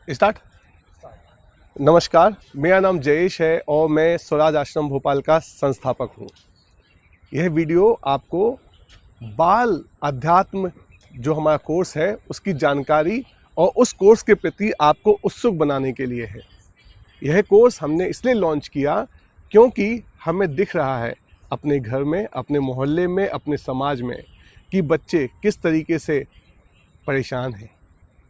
Start. नमस्कार, मेरा नाम जयेश है और मैं स्वराज आश्रम भोपाल का संस्थापक हूँ। यह वीडियो आपको बाल अध्यात्म जो हमारा कोर्स है उसकी जानकारी और उस कोर्स के प्रति आपको उत्सुक बनाने के लिए है। यह कोर्स हमने इसलिए लॉन्च किया क्योंकि हमें दिख रहा है अपने घर में, अपने मोहल्ले में, अपने समाज में कि बच्चे किस तरीके से परेशान हैं,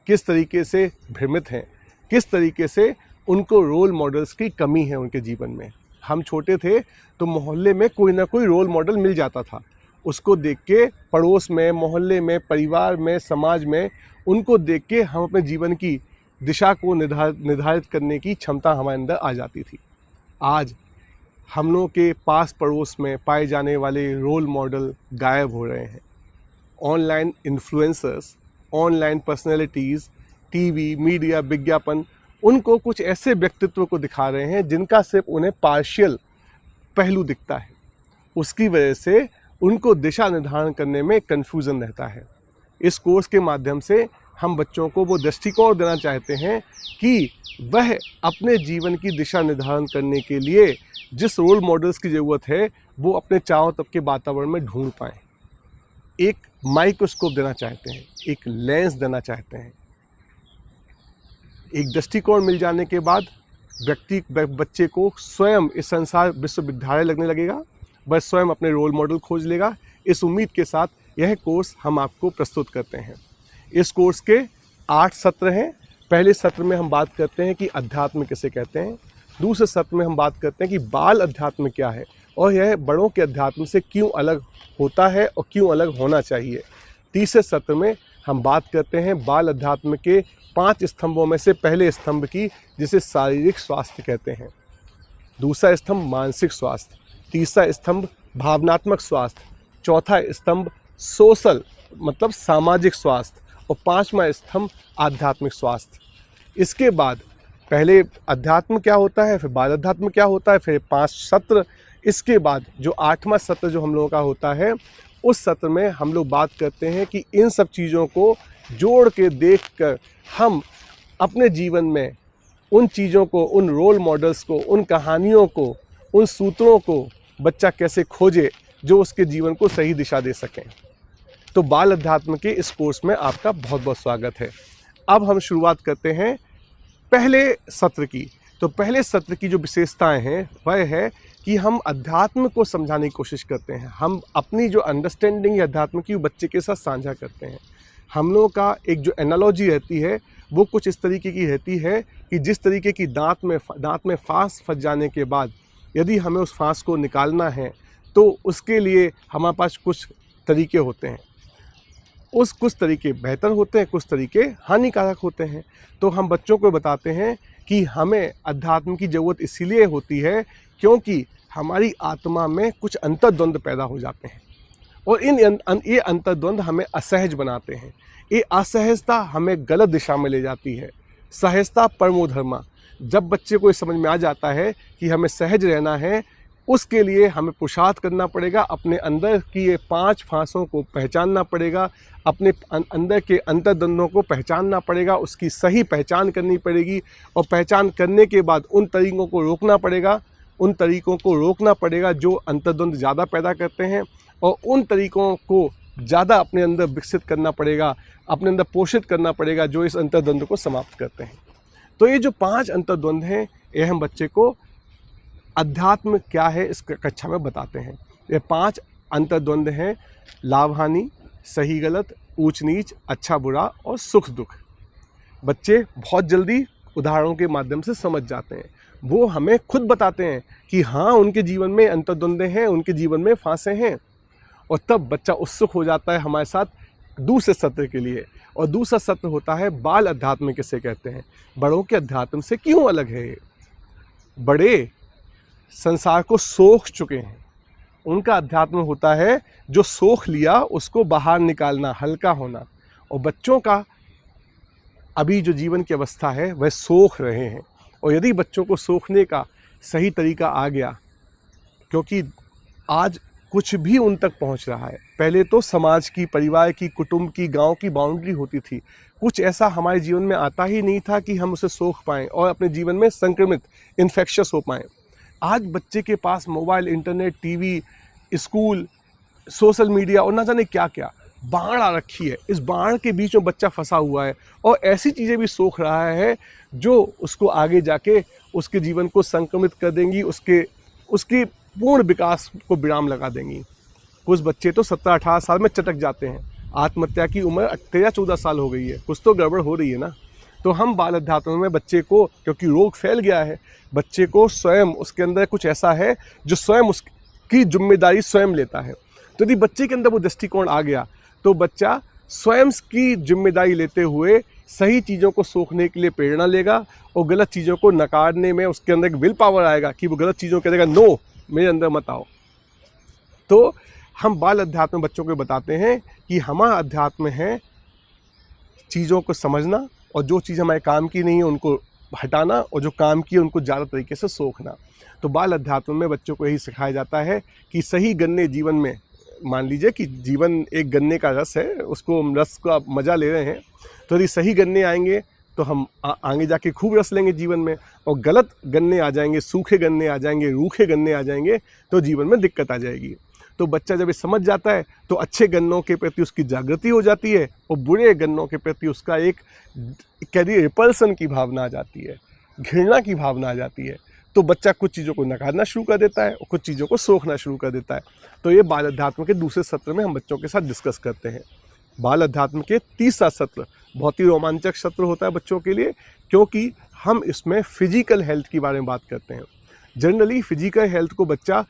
किस तरीके से भ्रमित हैं, किस तरीके से उनको रोल मॉडल्स की कमी है उनके जीवन में। हम छोटे थे तो मोहल्ले में कोई ना कोई रोल मॉडल मिल जाता था। उसको देख के पड़ोस में, मोहल्ले में, परिवार में, समाज में उनको देख के हम अपने जीवन की दिशा को निर्धारित करने की क्षमता हमारे अंदर आ जाती थी। आज हम लोगों के पास पड़ोस में पाए जाने वाले रोल मॉडल गायब हो रहे हैं। Online influencers, online personalities, TV, media, विज्ञापन उनको कुछ ऐसे व्यक्तित्व को दिखा रहे हैं जिनका सिर्फ उन्हें पार्शियल पहलू दिखता है। उसकी वजह से उनको दिशा निर्धारण करने में कन्फ्यूज़न रहता है। इस कोर्स के माध्यम से हम बच्चों को वो दृष्टिकोण देना चाहते हैं कि वह अपने जीवन की दिशा निर्धारण करने के लिए जिस रोल मॉडल्स की ज़रूरत है वो अपने चारों तरफ के वातावरण में ढूंढ पाएँ। एक माइक्रोस्कोप देना चाहते हैं, एक लेंस देना चाहते हैं। एक दृष्टिकोण मिल जाने के बाद बच्चे को स्वयं इस संसार विश्वविद्यालय लगने लगेगा, वह स्वयं अपने रोल मॉडल खोज लेगा। इस उम्मीद के साथ यह कोर्स हम आपको प्रस्तुत करते हैं। इस कोर्स के 8 सत्र हैं। पहले सत्र में हम बात करते हैं कि अध्यात्म किसे कहते हैं। दूसरे सत्र में हम बात करते हैं कि बाल अध्यात्म क्या है और यह बड़ों के अध्यात्म से क्यों अलग होता है और क्यों अलग होना चाहिए। तीसरे सत्र में हम बात करते हैं बाल अध्यात्म के 5 स्तंभों में से पहले स्तंभ की, जिसे शारीरिक स्वास्थ्य कहते हैं। दूसरा स्तंभ मानसिक स्वास्थ्य, तीसरा स्तंभ भावनात्मक स्वास्थ्य, चौथा स्तंभ सोशल मतलब सामाजिक स्वास्थ्य और 5वां स्तंभ आध्यात्मिक स्वास्थ्य। इसके बाद पहले अध्यात्म क्या होता है, फिर बाल अध्यात्म क्या होता है, फिर 5 सत्र। इसके बाद जो 8वां सत्र जो हम लोगों का होता है, उस सत्र में हम लोग बात करते हैं कि इन सब चीज़ों को जोड़ के देखकर हम अपने जीवन में उन चीज़ों को, उन रोल मॉडल्स को, उन कहानियों को, उन सूत्रों को बच्चा कैसे खोजे जो उसके जीवन को सही दिशा दे सकें। तो बाल अध्यात्म के इस कोर्स में आपका बहुत बहुत स्वागत है। अब हम शुरुआत करते हैं पहले सत्र की। तो पहले सत्र की जो विशेषताएं हैं वह है कि हम अध्यात्म को समझाने की कोशिश करते हैं। हम अपनी जो अंडरस्टैंडिंग अध्यात्म की वो बच्चे के साथ साझा करते हैं। हम लोगों का एक जो एनालॉजी रहती है वो कुछ इस तरीके की रहती है कि जिस तरीके की दांत में फांस फंस जाने के बाद यदि हमें उस फांस को निकालना है तो उसके लिए हमारे पास कुछ तरीके होते हैं। कुछ तरीके बेहतर होते हैं, कुछ तरीके हानिकारक होते हैं। तो हम बच्चों को बताते हैं कि हमें अध्यात्म की ज़रूरत इसीलिए होती है क्योंकि हमारी आत्मा में कुछ अंतर्द्वंद पैदा हो जाते हैं और ये अंतर्द्वंद हमें असहज बनाते हैं। ये असहजता हमें गलत दिशा में ले जाती है। सहजता परमो धर्मा। जब बच्चे को ये समझ में आ जाता है कि हमें सहज रहना है, उसके लिए हमें पुरुषार्थ करना पड़ेगा। अपने अंदर की ये 5 फांसों को पहचानना पड़ेगा, अपने अंदर के अंतर्द्वंदों को पहचानना पड़ेगा, उसकी सही पहचान करनी पड़ेगी और पहचान करने के बाद उन तरीकों को रोकना पड़ेगा जो अंतर्द्वंद ज़्यादा पैदा करते हैं और उन तरीकों को ज़्यादा अपने अंदर विकसित करना पड़ेगा, अपने अंदर पोषित करना पड़ेगा जो इस अंतर्द्वंद को समाप्त करते हैं। तो ये जो 5 अंतर्द्वंद हैं ये हम बच्चे को अध्यात्म क्या है इस कक्षा में बताते हैं। ये 5 अंतर्द्वंद हैं: लाभ हानि, सही गलत, ऊंच नीच, अच्छा बुरा और सुख दुख। बच्चे बहुत जल्दी उदाहरणों के माध्यम से समझ जाते हैं। वो हमें खुद बताते हैं कि हाँ उनके जीवन में अंतर्द्वंद हैं, उनके जीवन में फांसे हैं और तब बच्चा उत्सुक हो जाता है हमारे साथ दूसरे सत्र के लिए। और दूसरा सत्र होता है बाल अध्यात्म किसे कहते हैं, बड़ों के अध्यात्म से क्यों अलग है। बड़े संसार को सोख चुके हैं, उनका अध्यात्म होता है जो सोख लिया उसको बाहर निकालना, हल्का होना। और बच्चों का अभी जो जीवन की अवस्था है वह सोख रहे हैं। और यदि बच्चों को सोखने का सही तरीका आ गया, क्योंकि आज कुछ भी उन तक पहुंच रहा है। पहले तो समाज की, परिवार की, कुटुंब की, गांव की बाउंड्री होती थी, कुछ ऐसा हमारे जीवन में आता ही नहीं था कि हम उसे सोख पाएँ और अपने जीवन में संक्रमित, इन्फेक्शस हो पाएँ। आज बच्चे के पास mobile, internet, TV, school, social media और ना जाने क्या क्या बाढ़ आ रखी है। इस बाढ़ के बीच में बच्चा फंसा हुआ है और ऐसी चीज़ें भी सोख रहा है जो उसको आगे जाके उसके जीवन को संक्रमित कर देंगी, उसके पूर्ण विकास को विराम लगा देंगी। कुछ बच्चे तो 17-18 साल में चटक जाते हैं। आत्महत्या की उम्र 13-14 साल हो गई है। कुछ तो गड़बड़ हो रही है ना। तो हम बाल अध्यात्म में बच्चे को, क्योंकि रोग फैल गया है, बच्चे को स्वयं उसके अंदर कुछ ऐसा है जो स्वयं उसकी जिम्मेदारी स्वयं लेता है। तो यदि बच्चे के अंदर वो दृष्टिकोण आ गया तो बच्चा स्वयं की जिम्मेदारी लेते हुए सही चीज़ों को सोखने के लिए प्रेरणा लेगा और गलत चीज़ों को नकारने में उसके अंदर एक विल पावर आएगा कि वो गलत चीज़ों कहेगा नो, मेरे अंदर मत आओ। तो हम बाल अध्यात्म बच्चों को बताते हैं कि हमारा अध्यात्म है चीज़ों को समझना और जो चीज़ हमारे काम की नहीं है उनको हटाना और जो काम की है उनको ज़्यादा तरीके से सोखना। तो बाल अध्यात्म में बच्चों को यही सिखाया जाता है कि सही गन्ने जीवन में, मान लीजिए कि जीवन एक गन्ने का रस है, उसको रस का मज़ा ले रहे हैं, तो यदि सही गन्ने आएंगे तो हम आगे जाके खूब रस लेंगे जीवन में, और गलत गन्ने आ जाएंगे, सूखे गन्ने आ जाएंगे, रूखे गन्ने आ जाएंगे तो जीवन में दिक्कत आ जाएगी। तो बच्चा जब ये समझ जाता है तो अच्छे गन्नों के प्रति उसकी जागृति हो जाती है और बुरे गन्नों के प्रति उसका एक कह रिपल्सन की भावना आ जाती है, घृणा की भावना आ जाती है। तो बच्चा कुछ चीज़ों को नकारना शुरू कर देता है और कुछ चीज़ों को सोखना शुरू कर देता है। तो ये बाल अध्यात्म के दूसरे सत्र में हम बच्चों के साथ डिस्कस करते हैं। बाल अध्यात्म के तीसरा सत्र बहुत ही रोमांचक सत्र होता है बच्चों के लिए, क्योंकि हम इसमें फिजिकल हेल्थ के बारे में बात करते हैं। जनरली फिजिकल हेल्थ को बच्चा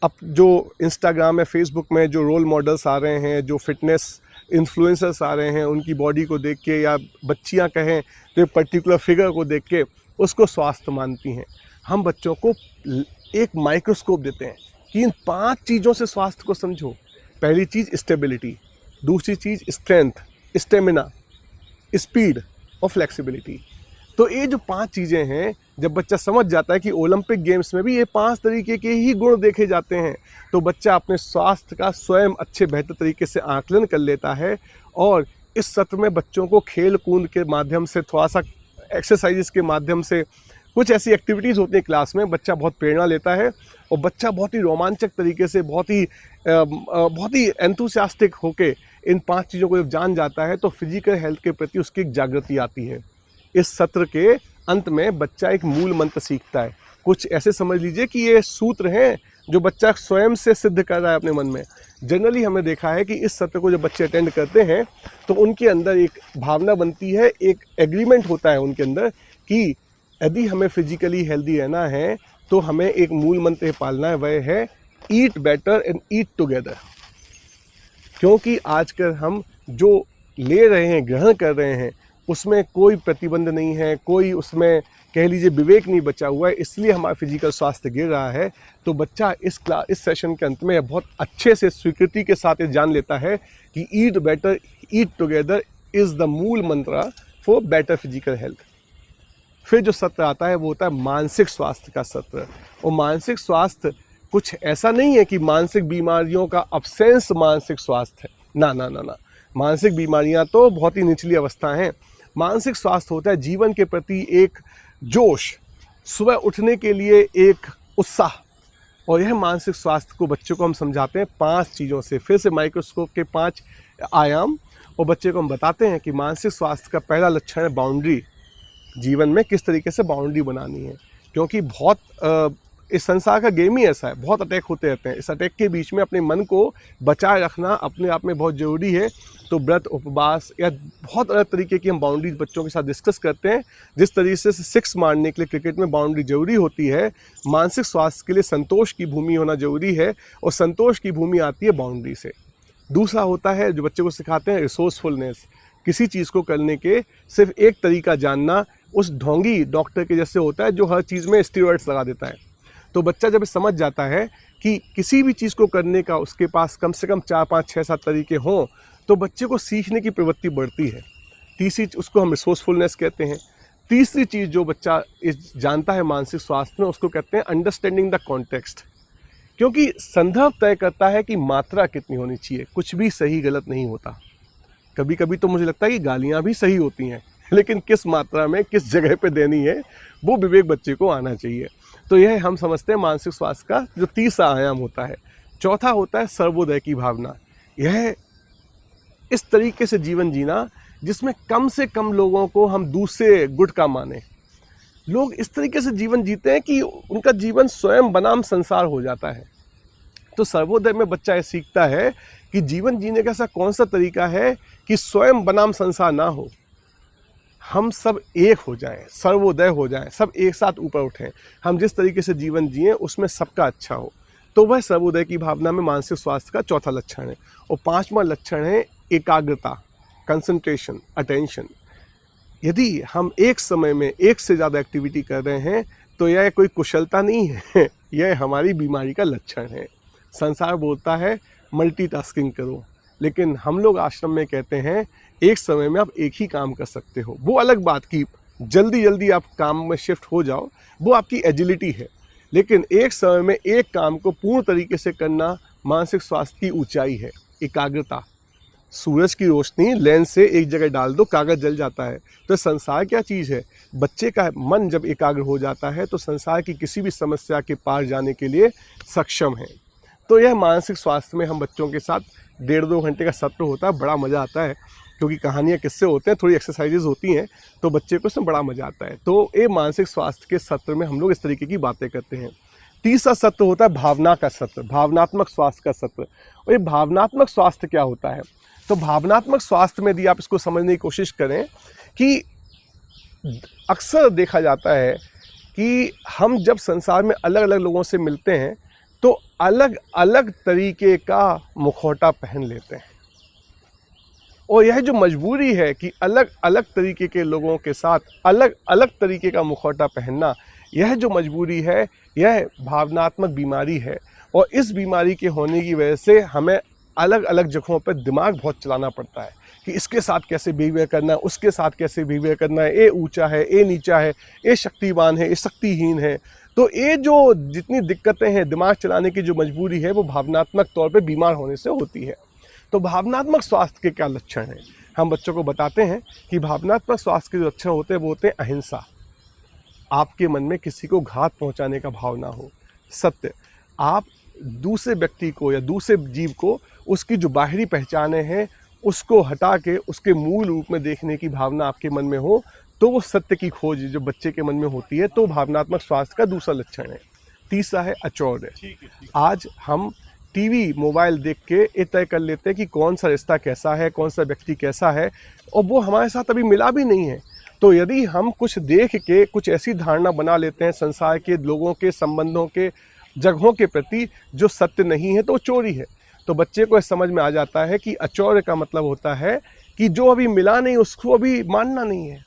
अब जो इंस्टाग्राम में, फेसबुक में जो रोल मॉडल्स आ रहे हैं, जो फिटनेस इन्फ्लुएंसर्स आ रहे हैं, उनकी बॉडी को देख के, या बच्चियां कहें तो एक पर्टिकुलर फिगर को देख के उसको स्वास्थ्य मानती हैं। हम बच्चों को एक माइक्रोस्कोप देते हैं कि इन 5 चीज़ों से स्वास्थ्य को समझो। पहली चीज़ स्टेबिलिटी, दूसरी चीज़ स्ट्रेंथ, स्टेमिना, स्पीड और फ्लेक्सिबिलिटी। तो ये जो 5 चीज़ें हैं, जब बच्चा समझ जाता है कि ओलंपिक गेम्स में भी ये 5 तरीके के ही गुण देखे जाते हैं, तो बच्चा अपने स्वास्थ्य का स्वयं अच्छे बेहतर तरीके से आकलन कर लेता है। और इस सत्र में बच्चों को खेल कूद के माध्यम से, थोड़ा सा एक्सरसाइजेस के माध्यम से, कुछ ऐसी एक्टिविटीज़ होती हैं क्लास में, बच्चा बहुत प्रेरणा लेता है और बच्चा बहुत ही रोमांचक तरीके से, बहुत ही एंथुसियास्टिक होके इन 5 चीज़ों को जब जान जाता है तो फिजिकल हेल्थ के प्रति उसकी एक जागृति आती है। इस सत्र के अंत में बच्चा एक मूल मंत्र सीखता है। कुछ ऐसे समझ लीजिए कि ये सूत्र हैं जो बच्चा स्वयं से सिद्ध कर रहा है अपने मन में। जनरली हमने देखा है कि इस सत्र को जब बच्चे अटेंड करते हैं तो उनके अंदर एक भावना बनती है, एक एग्रीमेंट होता है उनके अंदर कि यदि हमें फिजिकली हेल्दी रहना है तो हमें एक मूल मंत्र पालना है, वह है ईट बेटर एंड ईट टुगेदर। क्योंकि आजकल हम जो ले रहे हैं, ग्रहण कर रहे हैं, उसमें कोई प्रतिबंध नहीं है, कोई उसमें कह लीजिए विवेक नहीं बचा हुआ है, इसलिए हमारा फिजिकल स्वास्थ्य गिर रहा है। तो बच्चा इस सेशन के अंत में बहुत अच्छे से स्वीकृति के साथ ये जान लेता है कि eat better eat together is the मूल mantra for better physical health. फिर जो सत्र आता है वो होता है मानसिक स्वास्थ्य का सत्र। और मानसिक स्वास्थ्य कुछ ऐसा नहीं है कि मानसिक बीमारियों का अब्सेंस मानसिक स्वास्थ्य है, ना ना ना ना। मानसिक बीमारियां तो बहुत ही निचली अवस्था हैं। मानसिक स्वास्थ्य होता है जीवन के प्रति एक जोश, सुबह उठने के लिए एक उत्साह। और यह मानसिक स्वास्थ्य को बच्चों को हम समझाते हैं 5 चीज़ों से, फिर से माइक्रोस्कोप के 5 आयाम। और बच्चे को हम बताते हैं कि मानसिक स्वास्थ्य का पहला लक्षण है बाउंड्री। जीवन में किस तरीके से बाउंड्री बनानी है, क्योंकि बहुत इस संसार का गेम ही ऐसा है, बहुत अटैक होते रहते हैं। इस अटैक के बीच में अपने मन को बचाए रखना अपने आप में बहुत ज़रूरी है। तो व्रत, उपवास या बहुत अलग तरीके की हम बाउंड्रीज बच्चों के साथ डिस्कस करते हैं। जिस तरीके से 6 मारने के लिए क्रिकेट में बाउंड्री जरूरी होती है, मानसिक स्वास्थ्य के लिए संतोष की भूमि होना जरूरी है, और संतोष की भूमि आती है बाउंड्री से। दूसरा होता है जो बच्चे को सिखाते हैं रिसोर्सफुलनेस। किसी चीज़ को करने के सिर्फ एक तरीका जानना उस ढोंगी डॉक्टर के जैसे होता है जो हर चीज़ में स्टीरॉइड्स लगा देता है। तो बच्चा जब समझ जाता है कि किसी भी चीज़ को करने का उसके पास कम से कम 4, 5, 6, 7 तरीके हों, तो बच्चे को सीखने की प्रवृत्ति बढ़ती है। तीसरी उसको हम रिसोर्सफुलनेस कहते हैं। तीसरी चीज़ जो बच्चा जानता है मानसिक स्वास्थ्य में, उसको कहते हैं अंडरस्टैंडिंग द कॉन्टेक्स्ट। क्योंकि संदर्भ तय करता है कि मात्रा कितनी होनी चाहिए, कुछ भी सही गलत नहीं होता। कभी कभी तो मुझे लगता है कि गालियाँ भी सही होती हैं, लेकिन किस मात्रा में किस जगह पे देनी है वो विवेक बच्चे को आना चाहिए। तो यह हम समझते हैं मानसिक स्वास्थ्य का जो तीसरा आयाम होता है। चौथा होता है सर्वोदय की भावना। यह इस तरीके से जीवन जीना जिसमें कम से कम लोगों को हम दूसरे गुट का माने। लोग इस तरीके से जीवन जीते हैं कि उनका जीवन स्वयं बनाम संसार हो जाता है। तो सर्वोदय में बच्चा ये सीखता है कि जीवन जीने का ऐसा कौन सा तरीका है कि स्वयं बनाम संसार ना हो, हम सब एक हो जाएं, सर्वोदय हो जाएं, सब एक साथ ऊपर उठें। हम जिस तरीके से जीवन जिएं उसमें सबका अच्छा हो। तो वह सर्वोदय की भावना में मानसिक स्वास्थ्य का चौथा लक्षण है। और पांचवा लक्षण है एकाग्रता, कंसंट्रेशन, अटेंशन। यदि हम एक समय में एक से ज़्यादा एक्टिविटी कर रहे हैं तो यह कोई कुशलता नहीं है, यह हमारी बीमारी का लक्षण है। संसार बोलता है मल्टीटास्किंग करो, लेकिन हम लोग आश्रम में कहते हैं एक समय में आप एक ही काम कर सकते हो। वो अलग बात की जल्दी जल्दी आप काम में शिफ्ट हो जाओ, वो आपकी एजिलिटी है, लेकिन एक समय में एक काम को पूर्ण तरीके से करना मानसिक स्वास्थ्य की ऊंचाई है। एकाग्रता, सूरज की रोशनी लेंस से एक जगह डाल दो, कागज जल जाता है। तो संसार क्या चीज़ है? बच्चे का मन जब एकाग्र हो जाता है तो संसार की किसी भी समस्या के पार जाने के लिए सक्षम है। तो यह मानसिक स्वास्थ्य में हम बच्चों के साथ 1.5-2 घंटे का सत्र होता है। बड़ा मज़ा आता है क्योंकि कहानियाँ किस्से होते हैं, थोड़ी एक्सरसाइजेज होती हैं, तो बच्चे को इसमें बड़ा मज़ा आता है। तो ये मानसिक स्वास्थ्य के सत्र में हम लोग इस तरीके की बातें करते हैं। तीसरा सत्र होता है भावना का सत्र, भावनात्मक स्वास्थ्य का सत्र। और ये भावनात्मक स्वास्थ्य क्या होता है? तो भावनात्मक स्वास्थ्य में यदि आप इसको समझने की कोशिश करें कि अक्सर देखा जाता है कि हम जब संसार में अलग अलग लोगों से मिलते हैं तो अलग अलग तरीके का मुखौटा पहन लेते हैं। और यह जो मजबूरी है कि अलग अलग तरीके के लोगों के साथ अलग अलग तरीके का मुखौटा पहनना, यह जो मजबूरी है यह भावनात्मक बीमारी है। और इस बीमारी के होने की वजह से हमें अलग अलग जगहों पर दिमाग बहुत चलाना पड़ता है कि इसके साथ कैसे बिहेवियर करना है, उसके साथ कैसे बिहेवियर करना है, ये ऊंचा है, ये नीचा है, ये शक्तिवान है, ये शक्तिहीन है। तो ये जो जितनी दिक्कतें हैं, दिमाग चलाने की जो मजबूरी है, वो भावनात्मक तौर पे बीमार होने से होती है। तो भावनात्मक स्वास्थ्य के क्या लक्षण हैं? हम बच्चों को बताते हैं कि भावनात्मक स्वास्थ्य के जो लक्षण होते हैं वो होते हैं अहिंसा, आपके मन में किसी को घात पहुंचाने का भाव ना हो। सत्य, आप दूसरे व्यक्ति को या दूसरे जीव को उसकी जो बाहरी पहचाने हैं उसको हटा के उसके मूल रूप में देखने की भावना आपके मन में हो, तो वो सत्य की खोज जो बच्चे के मन में होती है, तो भावनात्मक स्वास्थ्य का दूसरा लक्षण है। तीसरा है अचौर्य। आज हम टीवी मोबाइल देख के ये तय कर लेते हैं कि कौन सा रिश्ता कैसा है, कौन सा व्यक्ति कैसा है, और वो हमारे साथ अभी मिला भी नहीं है। तो यदि हम कुछ देख के कुछ ऐसी धारणा बना लेते हैं संसार के लोगों के, संबंधों के, जगहों के प्रति जो सत्य नहीं है, तो चोरी है। तो बच्चे को समझ में आ जाता है कि अचौर्य का मतलब होता है कि जो अभी मिला नहीं उसको अभी मानना नहीं है।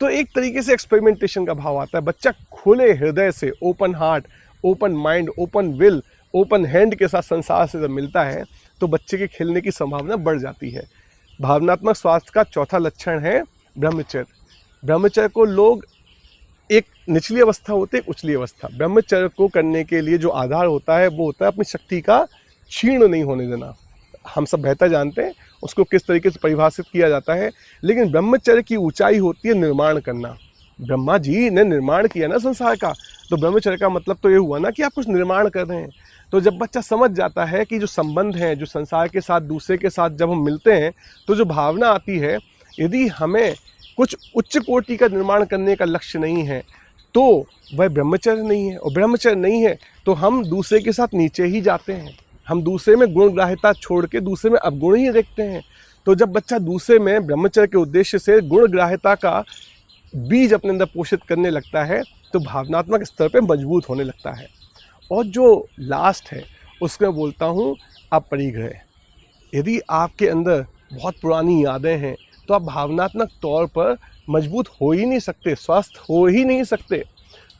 तो एक तरीके से एक्सपेरिमेंटेशन का भाव आता है। बच्चा खुले हृदय से, open heart, open mind, open will, open hand के साथ संसार से जब मिलता है तो बच्चे के खिलने की संभावना बढ़ जाती है। भावनात्मक स्वास्थ्य का चौथा लक्षण है ब्रह्मचर्य। ब्रह्मचर्य को लोग एक निचली अवस्था होती है, उचली अवस्था। ब्रह्मचर्य को करने के लिए जो आधार होता है वो होता है अपनी शक्ति का क्षीण नहीं होने देना। हम सब बेहतर जानते हैं उसको किस तरीके से परिभाषित किया जाता है, लेकिन ब्रह्मचर्य की ऊंचाई होती है निर्माण करना। ब्रह्मा जी ने निर्माण किया ना संसार का, तो ब्रह्मचर्य का मतलब तो ये हुआ ना कि आप कुछ निर्माण कर रहे हैं। तो जब बच्चा समझ जाता है कि जो संबंध हैं, जो संसार के साथ दूसरे के साथ जब हम मिलते हैं तो जो भावना आती है, यदि हमें कुछ उच्च कोटि का निर्माण करने का लक्ष्य नहीं है तो वह ब्रह्मचर्य नहीं है। और ब्रह्मचर्य नहीं है तो हम दूसरे के साथ नीचे ही जाते हैं, हम दूसरे में गुणग्राह्यता छोड़ के दूसरे में अवगुण ही देखते हैं। तो जब बच्चा दूसरे में ब्रह्मचर्य के उद्देश्य से गुणग्राह्यता का बीज अपने अंदर पोषित करने लगता है तो भावनात्मक स्तर पे मजबूत होने लगता है। और जो लास्ट है उसमें बोलता हूँ अपरिग्रह। यदि आपके अंदर बहुत पुरानी यादें हैं तो आप भावनात्मक तौर पर मजबूत हो ही नहीं सकते, स्वस्थ हो ही नहीं सकते।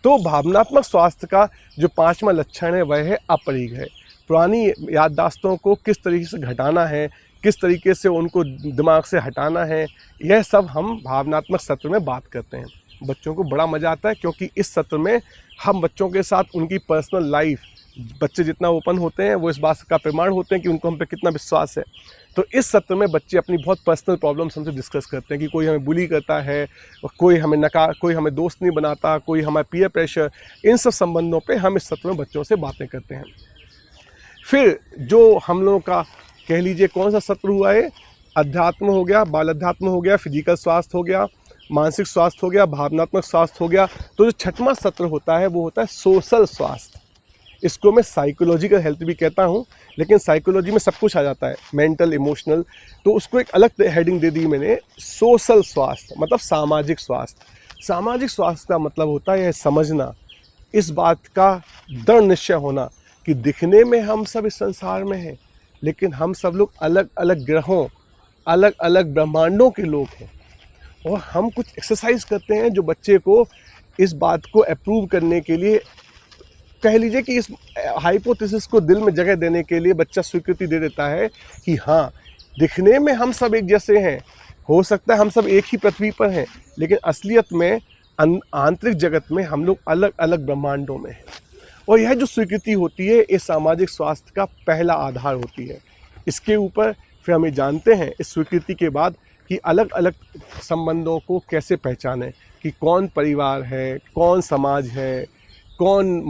तो भावनात्मक स्वास्थ्य का जो पांचवा लक्षण है वह है अपरिग्रह। पुरानी याददाश्तों को किस तरीके से घटाना है, किस तरीके से उनको दिमाग से हटाना है, यह सब हम भावनात्मक सत्र में बात करते हैं। बच्चों को बड़ा मज़ा आता है क्योंकि इस सत्र में हम बच्चों के साथ उनकी पर्सनल लाइफ, बच्चे जितना ओपन होते हैं वो इस बात का प्रमाण होते हैं कि उनको हम पे कितना विश्वास है। तो इस सत्र में बच्चे अपनी बहुत पर्सनल प्रॉब्लम्स हमसे डिस्कस करते हैं कि कोई हमें बुली करता है, कोई हमें दोस्त नहीं बनाता, कोई हमारा पीयर प्रेशर, इन सब संबंधों पे हम इस सत्र में बच्चों से बातें करते हैं। फिर जो हम लोगों का कह लीजिए कौन सा सत्र हुआ है, अध्यात्म हो गया, बाल अध्यात्म हो गया, फिजिकल स्वास्थ्य हो गया, मानसिक स्वास्थ्य हो गया, भावनात्मक स्वास्थ्य हो गया। तो जो छठवां सत्र होता है वो होता है सोशल स्वास्थ्य। इसको मैं साइकोलॉजिकल हेल्थ भी कहता हूँ, लेकिन साइकोलॉजी में सब कुछ आ जाता है, मेंटल, इमोशनल, तो उसको एक अलग हेडिंग दे दी मैंने, सोशल स्वास्थ्य, मतलब सामाजिक स्वास्थ्य। सामाजिक स्वास्थ्य का मतलब होता है यह समझना, इस बात का दृढ़ निश्चय होना कि दिखने में हम सब इस संसार में हैं, लेकिन हम सब लोग अलग अलग ग्रहों, अलग अलग ब्रह्मांडों के लोग हैं। और हम कुछ एक्सरसाइज करते हैं जो बच्चे को इस बात को अप्रूव करने के लिए, कह लीजिए कि इस हाइपोथेसिस को दिल में जगह देने के लिए बच्चा स्वीकृति दे देता है कि हाँ, दिखने में हम सब एक जैसे हैं, हो सकता है हम सब एक ही पृथ्वी पर हैं, लेकिन असलियत में आंतरिक जगत में हम लोग अलग अलग ब्रह्मांडों में हैं। और यह जो स्वीकृति होती है, ये सामाजिक स्वास्थ्य का पहला आधार होती है। इसके ऊपर फिर हमें जानते हैं इस स्वीकृति के बाद कि अलग अलग संबंधों को कैसे पहचानें, कि कौन परिवार है, कौन समाज है, कौन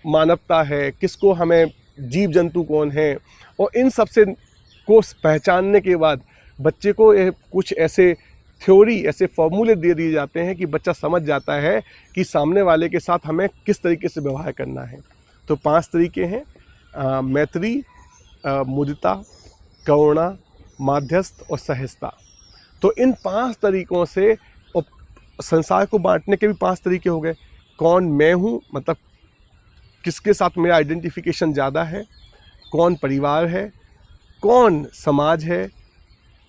मानवता है, किसको हमें जीव जंतु कौन है। और इन सब से को पहचानने के बाद बच्चे को कुछ ऐसे थ्योरी, ऐसे फॉर्मूले दे दिए जाते हैं कि बच्चा समझ जाता है कि सामने वाले के साथ हमें किस तरीके से व्यवहार करना है। तो 5 तरीके हैं, मैत्री, मुदिता, करुणा, माध्यस्थ और सहजता। तो इन 5 तरीकों से, और संसार को बांटने के भी 5 तरीके हो गए। कौन मैं हूँ, मतलब किसके साथ मेरा आइडेंटिफिकेशन ज़्यादा है, कौन परिवार है, कौन समाज है,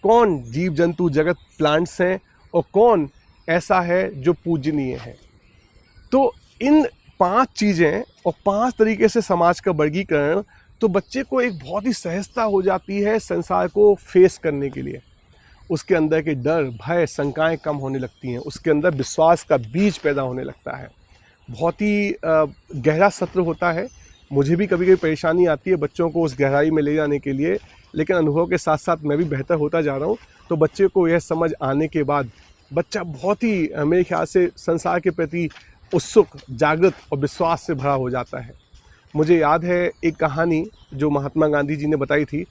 कौन जीव जंतु जगत प्लांट्स हैं, और कौन ऐसा है जो पूजनीय है। तो इन 5 चीज़ें और 5 तरीके से समाज का वर्गीकरण, तो बच्चे को एक बहुत ही सहजता हो जाती है संसार को फेस करने के लिए। उसके अंदर के डर, भय, शंकाएं कम होने लगती हैं, उसके अंदर विश्वास का बीज पैदा होने लगता है। बहुत ही गहरा सत्र होता है। मुझे भी कभी कभी परेशानी आती है बच्चों को उस गहराई में ले जाने के लिए, लेकिन अनुभव के साथ साथ मैं भी बेहतर होता जा रहा हूँ। तो बच्चे को यह समझ आने के बाद बच्चा बहुत ही मेरे ख्याल से संसार के प्रति उत्सुक, जागृत और विश्वास से भरा हो जाता है। मुझे याद है एक कहानी जो महात्मा गांधी जी ने बताई थी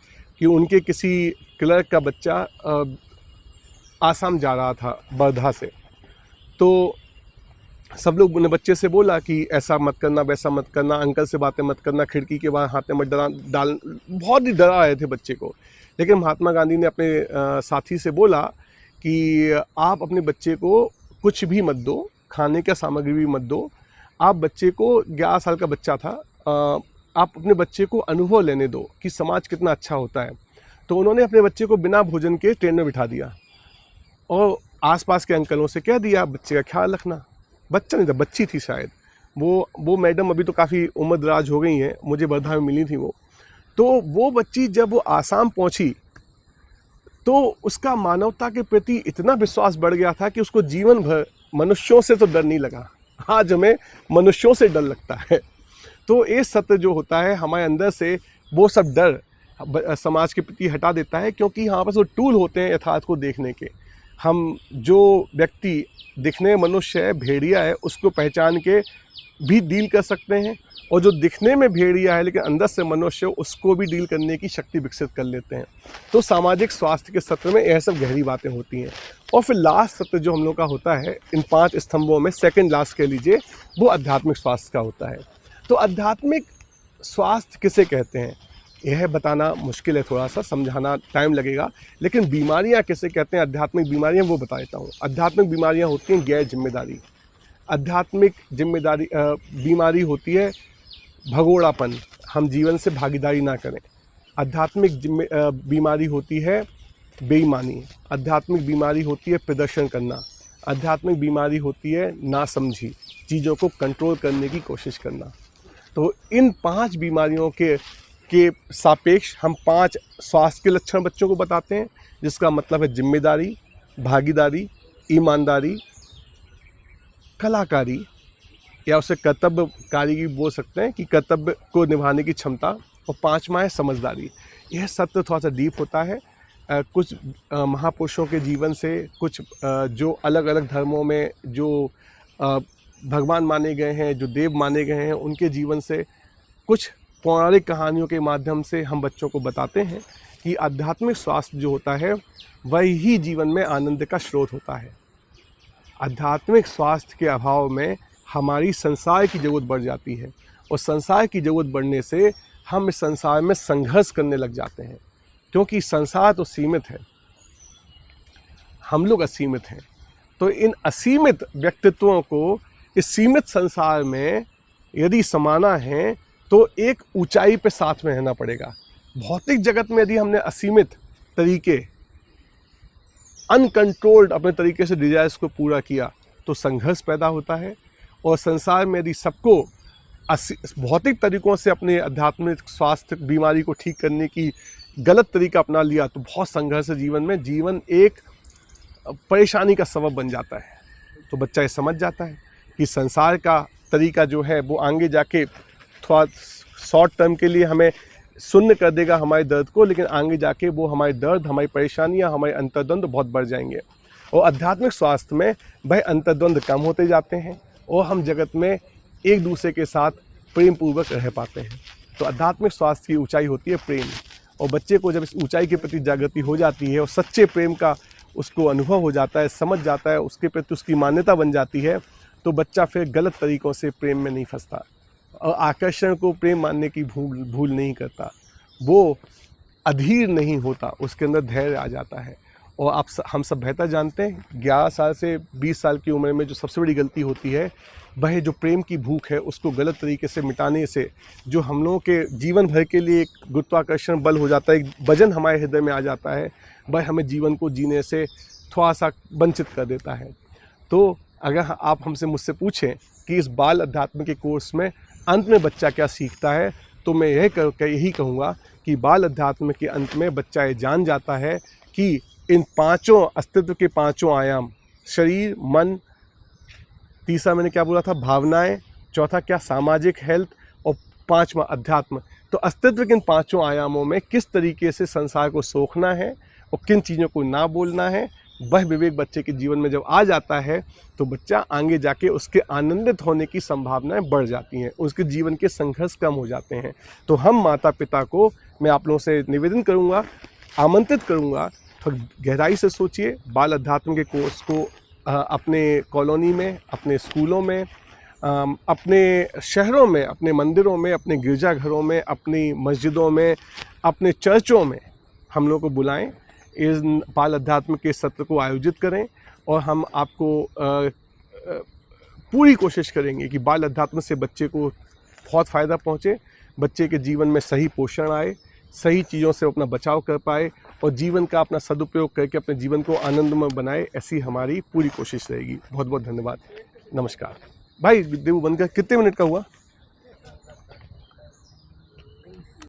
कि उनके किसी क्लर्क का बच्चा आसाम जा रहा था वर्धा से। तो सब लोग ने बच्चे से बोला कि ऐसा मत करना, वैसा मत करना, अंकल से बातें मत करना, खिड़की के बाहर हाथ में मत डाल, बहुत ही डरा रहे थे बच्चे को। लेकिन महात्मा गांधी ने अपने साथी से बोला कि आप अपने बच्चे को कुछ भी मत दो, खाने का सामग्री भी मत दो। आप बच्चे को, 11 साल का बच्चा था, आप अपने बच्चे को अनुभव लेने दो कि समाज कितना अच्छा होता है। तो उन्होंने अपने बच्चे को बिना भोजन के ट्रेन में बिठा दिया और आसपास के अंकलों से कह दिया बच्चे का ख्याल रखना। बच्चा नहीं था, बच्ची थी शायद। वो मैडम अभी तो काफ़ी उम्र दराज हो गई हैं, मुझे वर्धा में मिली थी वो। तो वो बच्ची जब वो आसाम पहुंची तो उसका मानवता के प्रति इतना विश्वास बढ़ गया था कि उसको जीवन भर मनुष्यों से तो डर नहीं लगा। आज हमें मनुष्यों से डर लगता है। तो ये सत्य जो होता है हमारे अंदर से वो सब डर समाज के प्रति हटा देता है, क्योंकि यहाँ पर वो टूल होते हैं यथार्थ को देखने के। हम जो व्यक्ति दिखने में मनुष्य है, भेड़िया है, उसको पहचान के भी डील कर सकते हैं, और जो दिखने में भेड़िया है लेकिन अंदर से मनुष्य है, उसको भी डील करने की शक्ति विकसित कर लेते हैं। तो सामाजिक स्वास्थ्य के सत्र में यह सब गहरी बातें होती हैं। और फिर लास्ट सत्र जो हम लोग का होता है इन 5 स्तंभों में, सेकंड लास्ट कह लीजिए, वो आध्यात्मिक स्वास्थ्य का होता है। तो आध्यात्मिक स्वास्थ्य किसे कहते हैं यह बताना मुश्किल है, थोड़ा सा समझाना टाइम लगेगा। लेकिन बीमारियां किसे कहते हैं, आध्यात्मिक बीमारियां, वो बता देता हूँ। आध्यात्मिक बीमारियां होती हैं गैर जिम्मेदारी। आध्यात्मिक जिम्मेदारी बीमारी होती है भगोड़ापन, हम जीवन से भागीदारी ना करें। आध्यात्मिक बीमारी होती है बेईमानी। आध्यात्मिक बीमारी होती है प्रदर्शन करना। आध्यात्मिक बीमारी होती है नासमझी, चीज़ों को कंट्रोल करने की कोशिश करना। तो इन 5 बीमारियों के सापेक्ष हम 5 स्वास्थ्य के लक्षण बच्चों को बताते हैं, जिसका मतलब है जिम्मेदारी, भागीदारी, ईमानदारी, कलाकारी, या उसे कर्तव्यकारी भी बोल सकते हैं कि कर्तव्य को निभाने की क्षमता। और पाँचवा है समझदारी। यह सत्र थोड़ा सा डीप होता है। कुछ महापुरुषों के जीवन से, कुछ जो अलग अलग धर्मों में जो भगवान माने गए हैं, जो देव माने गए हैं, उनके जीवन से, कुछ पौराणिक कहानियों के माध्यम से हम बच्चों को बताते हैं कि आध्यात्मिक स्वास्थ्य जो होता है वही जीवन में आनंद का स्रोत होता है। आध्यात्मिक स्वास्थ्य के अभाव में हमारी संसार की ज़रूरत बढ़ जाती है, और संसार की ज़रूरत बढ़ने से हम इस संसार में संघर्ष करने लग जाते हैं, क्योंकि संसार तो सीमित है, हम लोग असीमित हैं। तो इन असीमित व्यक्तित्वों को इस सीमित संसार में यदि समाना है तो एक ऊंचाई पे साथ में रहना पड़ेगा। भौतिक जगत में यदि हमने असीमित तरीके, अनकंट्रोल्ड अपने तरीके से डिजायर्स को पूरा किया तो संघर्ष पैदा होता है। और संसार में यदि सबको भौतिक तरीकों से अपने आध्यात्मिक स्वास्थ्य बीमारी को ठीक करने की गलत तरीका अपना लिया तो बहुत संघर्ष है जीवन में, जीवन एक परेशानी का सबब बन जाता है। तो बच्चा ये समझ जाता है कि संसार का तरीका जो है वो आगे जाके थोड़ा शॉर्ट टर्म के लिए हमें शून्य कर देगा हमारे दर्द को, लेकिन आगे जाके वो हमारे दर्द, हमारी परेशानियां, हमारे अंतर्द्वंद बहुत बढ़ जाएंगे। और आध्यात्मिक स्वास्थ्य में वह अंतर्द्वंद कम होते जाते हैं और हम जगत में एक दूसरे के साथ प्रेम पूर्वक रह पाते हैं। तो आध्यात्मिक स्वास्थ्य की ऊंचाई होती है प्रेम। और बच्चे को जब इस ऊंचाई के प्रति जागृति हो जाती है और सच्चे प्रेम का उसको अनुभव हो जाता है, समझ जाता है, उसके प्रति उसकी मान्यता बन जाती है, तो बच्चा फिर गलत तरीक़ों से प्रेम में नहीं फंसता और आकर्षण को प्रेम मानने की भूल नहीं करता, वो अधीर नहीं होता, उसके अंदर धैर्य आ जाता है। और हम सब बेहतर जानते हैं 11 साल से 20 साल की उम्र में जो सबसे बड़ी गलती होती है वह जो प्रेम की भूख है उसको गलत तरीके से मिटाने से जो हम लोगों के जीवन भर के लिए एक गुरुत्वाकर्षण बल हो जाता है, एक वजन हमारे हृदय में आ जाता है, वह हमें जीवन को जीने से थोड़ा सा वंचित कर देता है। तो अगर आप मुझसे पूछें कि इस बाल अध्यात्म के कोर्स में अंत में बच्चा क्या सीखता है, तो मैं यही कहूँगा कि बाल अध्यात्म के अंत में बच्चा ये जान जाता है कि इन पांचों अस्तित्व के पांचों आयाम, शरीर, मन, तीसरा मैंने क्या बोला था, भावनाएं, चौथा क्या, सामाजिक हेल्थ, और पांचवा अध्यात्म। तो अस्तित्व के इन पांचों आयामों में किस तरीके से संसार को सोखना है और किन चीज़ों को ना बोलना है, वह विवेक बच्चे के जीवन में जब आ जाता है तो बच्चा आगे जाके उसके आनंदित होने की संभावनाएं बढ़ जाती हैं, उसके जीवन के संघर्ष कम हो जाते हैं। तो हम माता पिता को मैं आप लोगों से निवेदन करूंगा, आमंत्रित करूंगा, थोड़ी गहराई से सोचिए, बाल अध्यात्म के कोर्स को अपने कॉलोनी में, अपने स्कूलों में, अपने शहरों में, अपने मंदिरों में, अपने गिरजाघरों में, अपनी मस्जिदों में, अपने चर्चों में हम लोग को बुलाएं, इस बाल अध्यात्म के सत्र को आयोजित करें और हम आपको पूरी कोशिश करेंगे कि बाल अध्यात्म से बच्चे को बहुत फ़ायदा पहुँचे, बच्चे के जीवन में सही पोषण आए, सही चीज़ों से अपना बचाव कर पाए और जीवन का अपना सदुपयोग करके अपने जीवन को आनंदमय बनाए, ऐसी हमारी पूरी कोशिश रहेगी। बहुत बहुत धन्यवाद, नमस्कार। भाई देव बंद कर, कितने मिनट का हुआ?